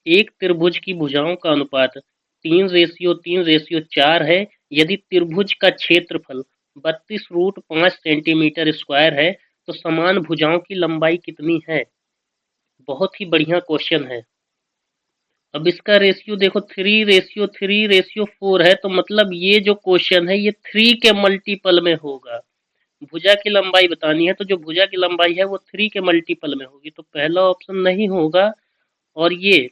एक त्रिभुज की भुजाओं का अनुपात 3:3:4 है। यदि त्रिभुज का क्षेत्रफल 32√5 सेंटीमीटर स्क्वायर है तो समान भुजाओं की लंबाई कितनी है? बहुत ही बढ़िया क्वेश्चन है। अब इसका रेशियो देखो, 3:3:4 है, तो मतलब ये जो क्वेश्चन है ये 3 के मल्टीपल में होगा। भुजा की लंबाई बतानी है तो जो भुजा की लंबाई है वो 3 के मल्टीपल में होगी, तो पहला ऑप्शन नहीं होगा और ये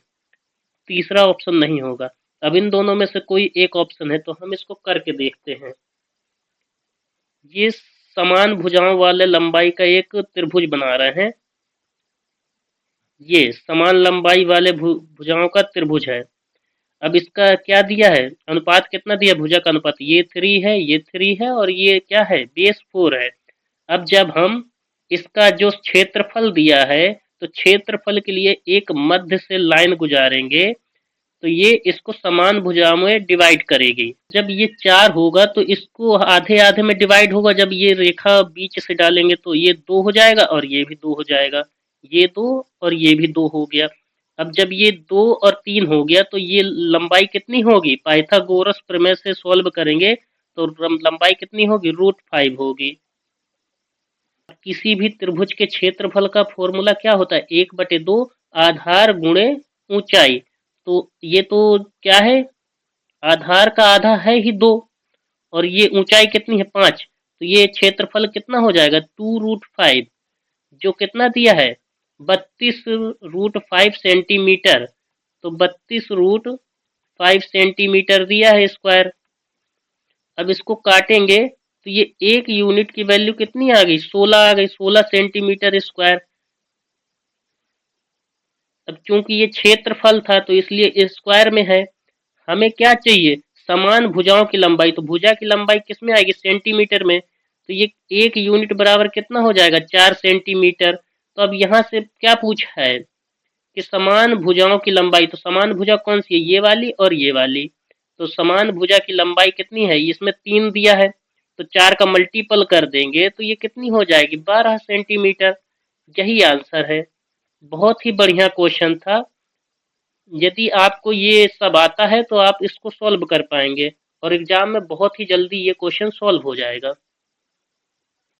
तीसरा ऑप्शन नहीं होगा। अब इन दोनों में से कोई एक ऑप्शन है तो हम इसको करके देखते हैं। ये समान भुजाओं वाले लंबाई का एक त्रिभुज बना रहे हैं। ये समान लंबाई वाले भुजाओं का त्रिभुज है। अब इसका क्या दिया है, अनुपात कितना दिया भुजा का अनुपात, ये 3 है, ये 3 है और ये क्या है, बेस 4 है। अब जब हम इसका जो क्षेत्रफल दिया है तो क्षेत्रफल के लिए एक मध्य से लाइन गुजारेंगे तो ये इसको समान भुजाओं में डिवाइड करेगी। जब ये 4 होगा तो इसको आधे आधे में डिवाइड होगा। जब ये रेखा बीच से डालेंगे तो ये 2 हो जाएगा और ये भी 2 हो जाएगा, ये 2 और ये भी 2 हो गया। अब जब ये 2 और 3 हो गया तो ये लंबाई कितनी होगी, पाइथागोरस प्रमेय से सॉल्व करेंगे तो लंबाई कितनी होगी, √5 होगी। किसी भी त्रिभुज के क्षेत्रफल का फॉर्मूला क्या होता है, 1/2 आधार गुणे ऊंचाई। तो ये तो क्या है, आधार का आधा है ही 2 और ये ऊंचाई कितनी है, 5, तो ये क्षेत्रफल कितना हो जाएगा, 2√5, जो कितना दिया है, 32√5 सेंटीमीटर। तो 32√5 सेंटीमीटर दिया है स्क्वायर। अब इसको काटेंगे तो ये एक यूनिट की वैल्यू कितनी आ गई, 16 आ गई, 16 सेंटीमीटर स्क्वायर। अब चूंकि ये क्षेत्रफल था तो इसलिए स्क्वायर में है। हमें क्या चाहिए, समान भुजाओं की लंबाई, तो भुजा की लंबाई किस में आएगी, सेंटीमीटर में। तो ये एक यूनिट बराबर कितना हो जाएगा, 4 सेंटीमीटर। तो अब यहाँ से क्या पूछा है कि समान भुजाओं की लंबाई, तो समान भुजा कौन सी है, ये वाली और ये वाली। तो समान भुजा की लंबाई कितनी है, इसमें 3 दिया है तो 4 का मल्टीपल कर देंगे तो ये कितनी हो जाएगी, 12 सेंटीमीटर। यही आंसर है। बहुत ही बढ़िया क्वेश्चन था। यदि आपको ये सब आता है तो आप इसको सॉल्व कर पाएंगे और एग्जाम में बहुत ही जल्दी ये क्वेश्चन सॉल्व हो जाएगा।